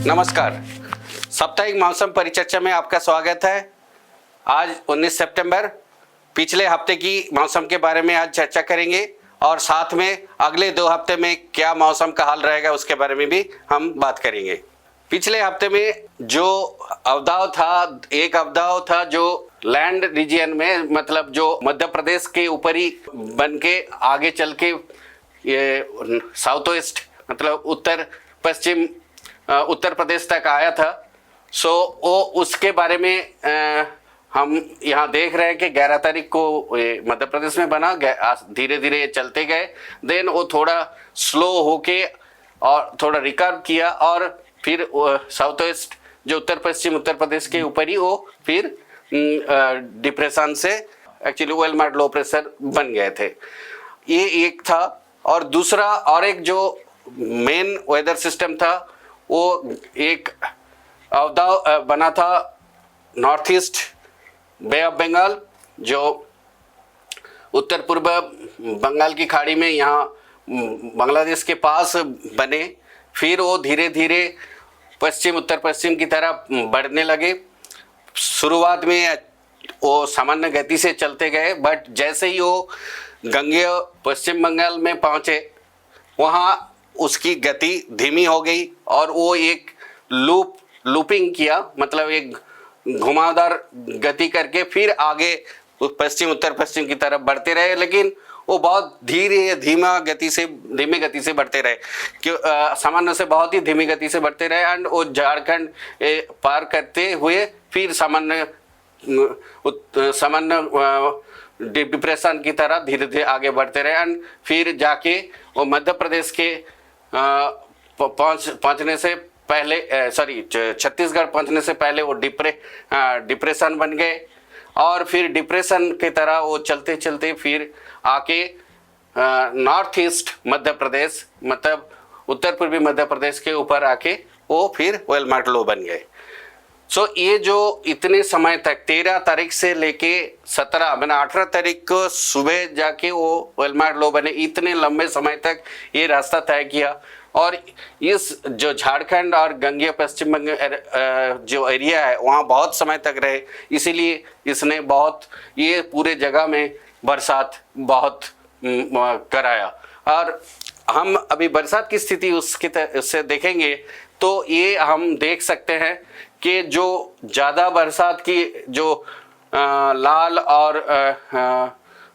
नमस्कार, साप्ताहिक मौसम परिचर्चा में आपका स्वागत है। आज 19 सितंबर, पिछले हफ्ते की मौसम के बारे में आज चर्चा करेंगे और साथ में अगले 2 हफ्ते में क्या मौसम का हाल रहेगा उसके बारे में भी हम बात करेंगे। पिछले हफ्ते में जो एक अवदाव था जो लैंड रीजन में, मतलब जो मध्य प्रदेश के ऊपरी बन के आगे चल के ये साउथ वेस्ट मतलब उत्तर प्रदेश तक आया था। वो उसके बारे में हम यहाँ देख रहे हैं कि 11 तारीख को मध्य प्रदेश में बना, धीरे धीरे चलते गए, देन वो थोड़ा स्लो होके और थोड़ा रिकवर किया और फिर साउथ वेस्ट जो उत्तर प्रदेश के ऊपर ही वो फिर डिप्रेशन से actually well marked low pressure बन गए थे। ये एक था। और दूसरा और एक जो मेन वेदर सिस्टम था वो एक अवदाव बना था north east Bay of Bengal, जो उत्तर पूर्व बंगाल की खाड़ी में यहाँ बांग्लादेश के पास बने। फिर वो धीरे धीरे उत्तर पश्चिम की तरफ बढ़ने लगे। शुरुआत में वो सामान्य गति से चलते गए, बट जैसे ही वो गंगेय पश्चिम बंगाल में पहुँचे वहाँ उसकी गति धीमी हो गई और वो एक लूपिंग किया, मतलब एक घुमावदार गति करके फिर आगे उत्तर पश्चिम की तरफ बढ़ते रहे। लेकिन वो बहुत धीमी गति से बढ़ते रहे, सामान्य से बहुत ही धीमी गति से बढ़ते रहे। एंड वो झारखंड पार करते हुए फिर सामान्य डिप्रेशन की तरह धीरे धीरे आगे बढ़ते रहे। एंड फिर जाके वो मध्य प्रदेश के पहुंचने से पहले छत्तीसगढ़ पहुंचने से पहले वो डिप्रेशन बन गए और फिर डिप्रेशन की तरह वो चलते चलते फिर आके नॉर्थ ईस्ट मध्य प्रदेश मतलब उत्तर पूर्वी मध्य प्रदेश के ऊपर आके वो फिर वेल मार्क्ड लो बन गए। ये जो इतने समय तक 13 तारीख से लेके 18 तारीख को सुबह जाके वो वेल मार्क्ड लो बने, इतने लंबे समय तक ये रास्ता तय किया। और इस जो झारखंड और गंगेय पश्चिम बंगाल जो एरिया है वहाँ बहुत समय तक रहे, इसीलिए इसने ये पूरे जगह में बरसात बहुत कराया। और हम अभी बरसात की स्थिति उससे देखेंगे तो ये हम देख सकते हैं कि जो ज़्यादा बरसात की जो लाल और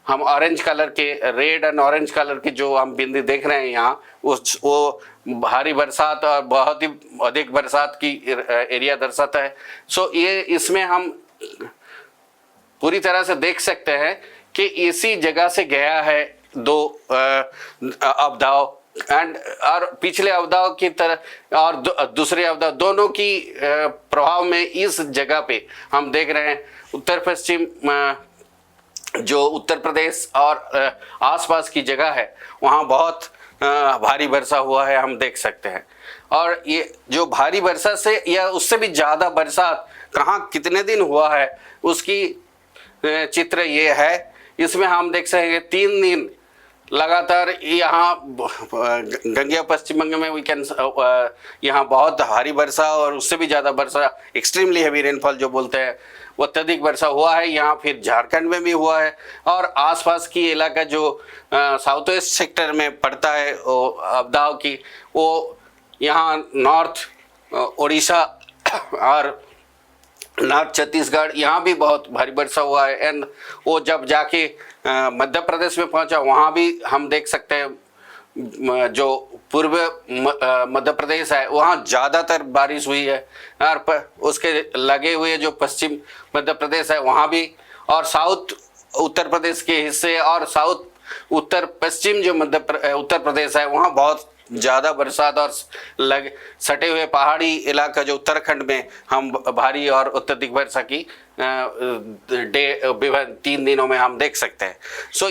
हम ऑरेंज कलर के, रेड एंड ऑरेंज कलर की जो हम बिंदु देख रहे हैं यहाँ, वो भारी बरसात और बहुत ही अधिक बरसात की एरिया दर्शाता है। ये इसमें हम पूरी तरह से देख सकते हैं कि इसी जगह से गया है 2 अवदाव और पिछले अवदाव की तरह और दूसरे अवदाव, दोनों की प्रभाव में इस जगह पे हम देख रहे हैं उत्तर पश्चिम जो उत्तर प्रदेश और आसपास की जगह है वहाँ बहुत भारी वर्षा हुआ है, हम देख सकते हैं। और ये जो भारी वर्षा से या उससे भी ज़्यादा बरसात कहाँ कितने दिन हुआ है उसकी चित्र ये है। इसमें हम देख सकेंगे 3 दिन लगातार यहाँ गंगेय पश्चिम बंगाल में यहाँ बहुत भारी वर्षा और उससे भी ज़्यादा वर्षा, एक्सट्रीमली हैवी रेनफॉल जो बोलते हैं, वो अत्यधिक वर्षा हुआ है। यहाँ फिर झारखंड में भी हुआ है और आसपास की इलाका जो साउथ वेस्ट सेक्टर में पड़ता है वो अवदाव की, वो यहाँ नॉर्थ उड़ीसा और नॉर्थ छत्तीसगढ़ यहाँ भी बहुत भारी वर्षा हुआ है। एंड वो जब जाके मध्य प्रदेश में पहुंचा वहाँ भी हम देख सकते हैं जो पूर्व मध्य प्रदेश है वहाँ ज़्यादातर बारिश हुई है और उसके लगे हुए जो पश्चिम मध्य प्रदेश है वहाँ भी, और साउथ उत्तर प्रदेश के हिस्से और साउथ उत्तर पश्चिम जो उत्तर प्रदेश है वहाँ बहुत ज़्यादा बरसात और सटे हुए पहाड़ी इलाका जो उत्तराखंड में हम भारी और अत्यधिक वर्षा की 3 दिनों में हम देख सकते हैं।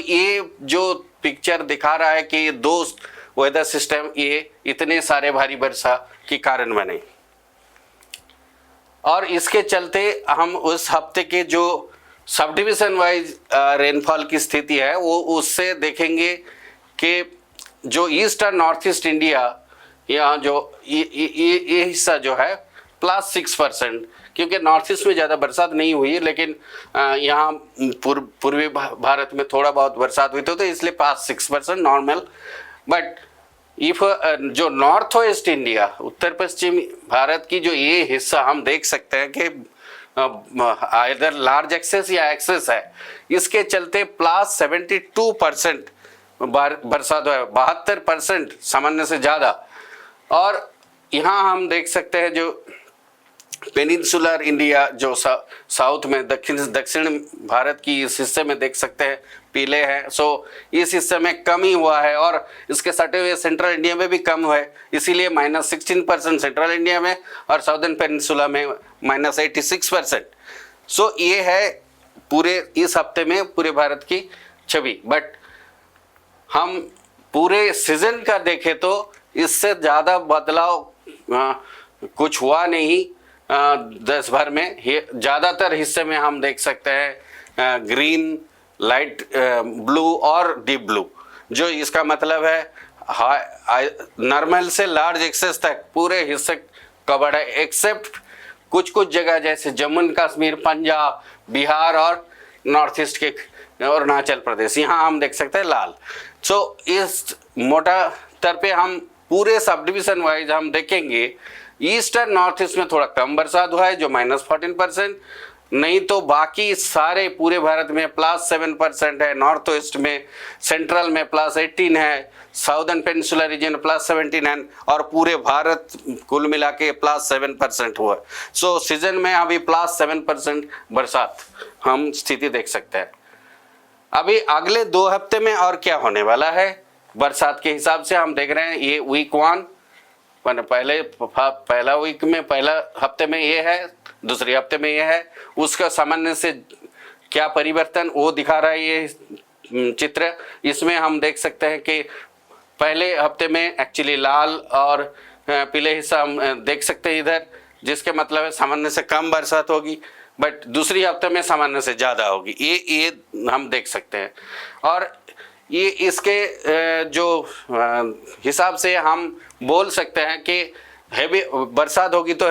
ये जो पिक्चर दिखा रहा है कि 2 वेदर सिस्टम ये इतने सारे भारी वर्षा के कारण बने। और इसके चलते हम उस हफ्ते के जो सब डिविजन वाइज रेनफॉल की स्थिति है वो उससे देखेंगे कि जो ईस्ट और नॉर्थ ईस्ट इंडिया यहाँ जो ये हिस्सा जो है +6%, क्योंकि नॉर्थ ईस्ट में ज़्यादा बरसात नहीं हुई, लेकिन यहाँ पूर्वी भारत में थोड़ा बहुत बरसात हुई तो इसलिए +6% नॉर्मल। बट इफ जो नॉर्थ वेस्ट इंडिया, उत्तर पश्चिम भारत की जो ये हिस्सा हम देख सकते हैं कि इधर लार्ज एक्सेस या एक्सेस है, इसके चलते +72% बरसात हुआ है, 72% सामान्य से ज़्यादा। और यहाँ हम देख सकते हैं जो पेनिनसुलर इंडिया जो साउथ में दक्षिण भारत की इस हिस्से में देख सकते हैं पीले हैं, सो इस हिस्से में कम ही हुआ है, और इसके सटे हुए सेंट्रल इंडिया में भी कम हुआ है, इसीलिए -16% सेंट्रल इंडिया में और साउदर्न पेनिनसुला में -86%। सो ये है पूरे इस हफ्ते में पूरे भारत की छवि। बट हम पूरे सीजन का देखें तो इससे ज़्यादा बदलाव कुछ हुआ नहीं। देश भर में ज़्यादातर हिस्से में हम देख सकते हैं ग्रीन, लाइट ब्लू और डीप ब्लू, जो इसका मतलब है नॉर्मल से लार्ज एक्सेस तक पूरे हिस्से कवर है, एक्सेप्ट कुछ कुछ जगह जैसे जम्मू एंड कश्मीर, पंजाब, बिहार और नॉर्थ ईस्ट के अरुणाचल प्रदेश, यहाँ हम देख सकते हैं लाल। सो इस मोटा तौर पे हम पूरे सब डिवीजन वाइज हम देखेंगे, ईस्टर्न नॉर्थ ईस्ट में थोड़ा कम बरसात हुआ है जो -14%, नहीं तो बाकी सारे पूरे भारत में +7% है, नॉर्थ वेस्ट में, सेंट्रल में +18 है, साउदर्न पेनिनसुलर रीजन +17 है, और पूरे भारत कुल मिला के +7% हुआ। सो सीजन में अभी +7% बरसात हम स्थिति देख सकते हैं। अभी अगले 2 हफ्ते में और क्या होने वाला है बरसात के हिसाब से हम देख रहे हैं, ये वीक 1 पहला वीक में, पहला हफ्ते में ये है, दूसरे हफ्ते में ये है, उसका सामान्य से क्या परिवर्तन वो दिखा रहा है ये चित्र। इसमें हम देख सकते हैं कि पहले हफ्ते में एक्चुअली लाल और पीले हिस्सा हम देख सकते हैं इधर, जिसके मतलब है सामान्य से कम बरसात होगी, बट दूसरी हफ्ते में सामान्य से ज़्यादा होगी, ये हम देख सकते हैं। और ये इसके जो हिसाब से हम बोल सकते हैं कि हैवी बरसात होगी तो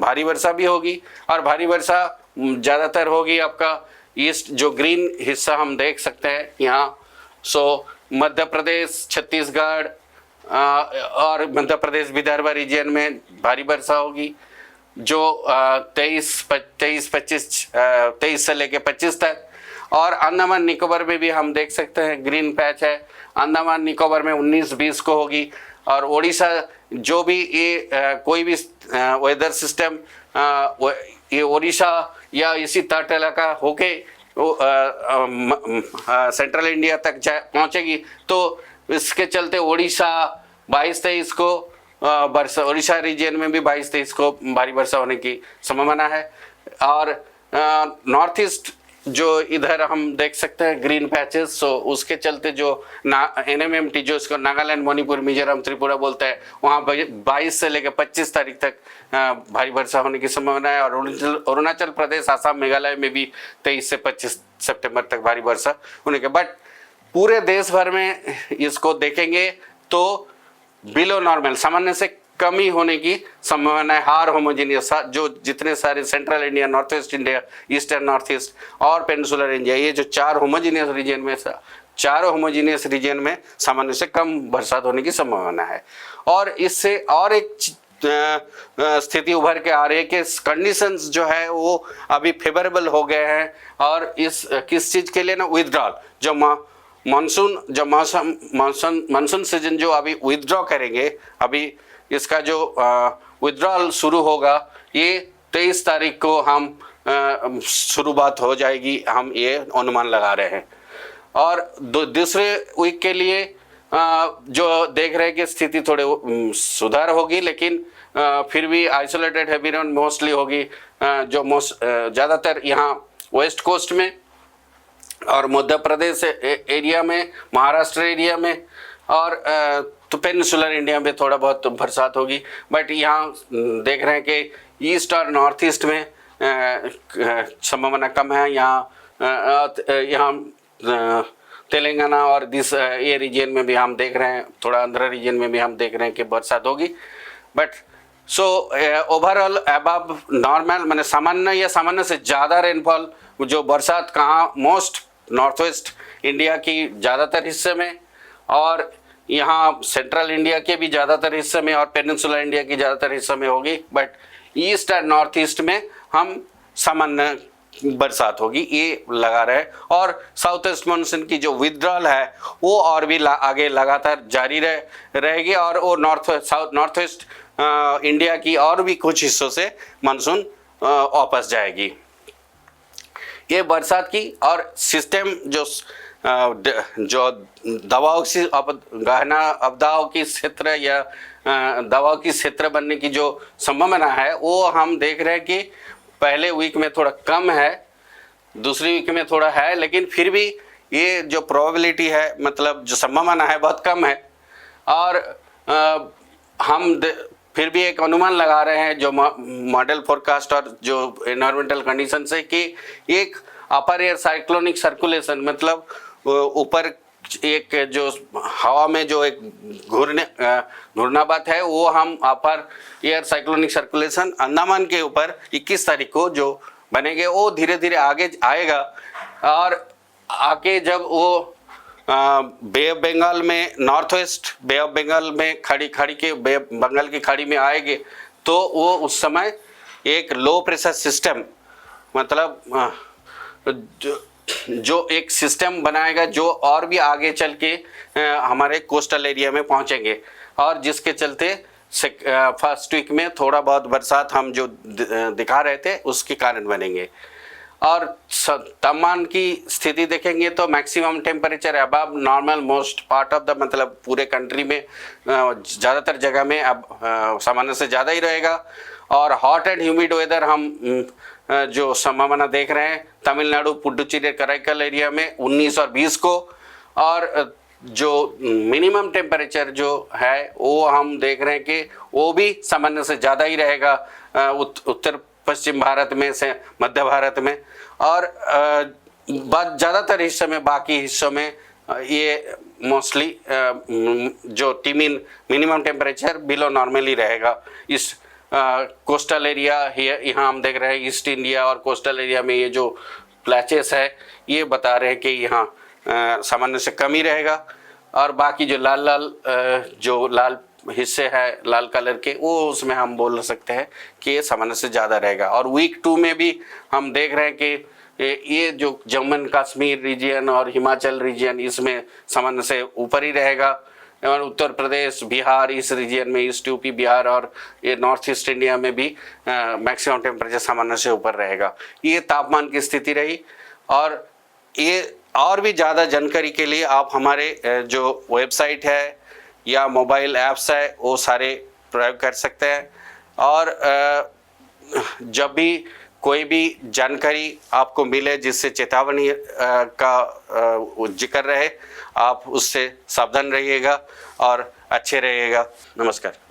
भारी वर्षा भी होगी, और भारी वर्षा ज़्यादातर होगी आपका ईस्ट, जो ग्रीन हिस्सा हम देख सकते हैं यहाँ। सो मध्य प्रदेश, छत्तीसगढ़ और मध्य प्रदेश विदर्भ रीजन में भारी वर्षा होगी, जो 23 से लेके 25 तक। और अंडमान निकोबार में भी हम देख सकते हैं ग्रीन पैच है, अंडमान निकोबार में 19-20 को होगी। और ओडिशा जो भी ये कोई भी वेदर सिस्टम ये ओडिशा या इसी तट इलाका होके सेंट्रल इंडिया तक पहुंचेगी, तो इसके चलते ओडिशा 22-23 को ओडिशा रीजन में भी 22-23 को भारी वर्षा होने की संभावना है। और नॉर्थ ईस्ट जो इधर हम देख सकते हैं ग्रीन पैचेस, सो उसके चलते जो NMMT जो इसको नागालैंड, मणिपुर, मिजोरम, त्रिपुरा बोलते हैं, वहाँ 22 से लेकर 25 तारीख तक भारी वर्षा होने की संभावना है। और अरुणाचल प्रदेश, आसाम, मेघालय में भी 23 से 25 सितंबर तक भारी वर्षा होने के। बट पूरे देश भर में इसको देखेंगे तो बिलो नॉर्मल, सामान्य से कमी होने की संभावना है। हार होमोजीनियस, जो जितने सारे central India, north west India, eastern north east और पेनिनसुलर इंडिया, ये जो 4 होमोजीनियस रीजन में, चारों होमोजीनियस रीजन में सामान्य से कम बरसात होने की संभावना है। और इससे और एक स्थिति उभर के आ रही है कि कंडीशंस जो है वो अभी फेवरेबल हो गए हैं। और इस किस चीज़ के लिए ना, विथड्रॉल, जो मानसून सीजन जो अभी विथड्रॉ करेंगे, अभी इसका जो विथड्रॉल शुरू होगा ये 23 तारीख को हम शुरुआत हो जाएगी, हम ये अनुमान लगा रहे हैं। और दूसरे वीक के लिए जो देख रहे हैं कि स्थिति थोड़े सुधार होगी, लेकिन फिर भी आइसोलेटेड हैवी रेन मोस्टली होगी, जो ज़्यादातर यहाँ वेस्ट कोस्ट में और मध्य प्रदेश एरिया में, महाराष्ट्र एरिया में, और तो पेनिनसुलर इंडिया में थोड़ा बहुत बरसात होगी। बट यहाँ देख रहे हैं कि ईस्ट और नॉर्थ ईस्ट में संभावना कम है। यहाँ तेलंगाना और ये रीजन में भी हम देख रहे हैं, थोड़ा आंध्र रीजन में भी हम देख रहे हैं कि बरसात होगी। But so overall above normal, मैंने सामान्य या सामान्य से ज़्यादा रेनफॉल जो बरसात कहाँ मोस्ट नॉर्थ वेस्ट इंडिया की ज़्यादातर हिस्से में और यहाँ सेंट्रल इंडिया के भी ज़्यादातर हिस्से में और पेनिनसुला इंडिया की ज़्यादातर हिस्से में होगी। But east and north east में हम सामान्य बरसात होगी ये लगा रहे। और साउथ वेस्ट मानसून की जो विड्रॉल है वो और भी आगे लगातार जारी रहेगी और वो नॉर्थ वेस्ट इंडिया की और भी कुछ हिस्सों से मानसून वापस जाएगी। ये बरसात की और सिस्टम जो दबाव की गहना अवदाव की क्षेत्र या दबाव की क्षेत्र बनने की जो संभावना है वो हम देख रहे हैं कि पहले वीक में थोड़ा कम है, दूसरी वीक में थोड़ा है, लेकिन फिर भी ये जो प्रोबेबिलिटी है मतलब जो संभावना है बहुत कम है। और हम फिर भी एक अनुमान लगा रहे हैं जो मॉडल फोरकास्ट और जो एनवायरमेंटल कंडीशन से कि एक अपर एयर साइक्लोनिक सर्कुलेशन मतलब ऊपर एक जो हवा में जो एक घूर्णाबात है वो हम अपर एयर साइक्लोनिक सर्कुलेशन अंडमान के ऊपर 21 तारीख को जो बनेंगे वो धीरे धीरे आगे आएगा और आके जब वो बे ऑफ बंगाल में north west Bay of Bengal में खाड़ी के बे बंगाल की खाड़ी में आएंगे तो वो उस समय एक लो प्रेशर सिस्टम मतलब जो एक सिस्टम बनाएगा जो और भी आगे चल के हमारे कोस्टल एरिया में पहुंचेंगे और जिसके चलते फर्स्ट वीक में थोड़ा बहुत बरसात हम जो दिखा रहे थे उसके कारण बनेंगे। और तापमान की स्थिति देखेंगे तो maximum temperature above normal most part of the मतलब पूरे कंट्री में ज़्यादातर जगह में अब सामान्य से ज़्यादा ही रहेगा। और हॉट एंड ह्यूमिड वेदर हम जो संभावना देख रहे हैं तमिलनाडु पुडुचेरी कराईकल एरिया में 19 और 20 को। और जो मिनिमम टेम्परेचर जो है वो हम देख रहे हैं कि वो भी सामान्य से ज़्यादा ही रहेगा उत्तर पश्चिम भारत में से मध्य भारत में। और ज़्यादातर हिस्सों में बाकी हिस्सों में ये मोस्टली जो मिनिमम टेम्परेचर बिलो नॉर्मल ही रहेगा। इस कोस्टल एरिया यहाँ हम देख रहे हैं ईस्ट इंडिया और कोस्टल एरिया में ये जो प्लैचेस है ये बता रहे हैं कि यहाँ सामान्य से कम ही रहेगा। और बाकी जो लाल हिस्से हैं लाल कलर के वो उसमें हम बोल सकते हैं कि ये सामान्य से ज़्यादा रहेगा। और वीक 2 में भी हम देख रहे हैं कि ये जो जम्मू एंड कश्मीर रीजन और हिमाचल रीजन इसमें सामान्य से ऊपर ही रहेगा। और उत्तर प्रदेश बिहार इस रीजन में ईस्ट यूपी बिहार और ये नॉर्थ ईस्ट इंडिया में भी मैक्सिमम टेम्परेचर सामान्य से ऊपर रहेगा। ये तापमान की स्थिति रही। और ये और भी ज़्यादा जानकारी के लिए आप हमारे जो वेबसाइट है या मोबाइल ऐप्स है वो सारे प्रयोग कर सकते हैं। और जब भी कोई भी जानकारी आपको मिले जिससे चेतावनी का जिक्र रहे आप उससे सावधान रहिएगा और अच्छे रहिएगा। नमस्कार।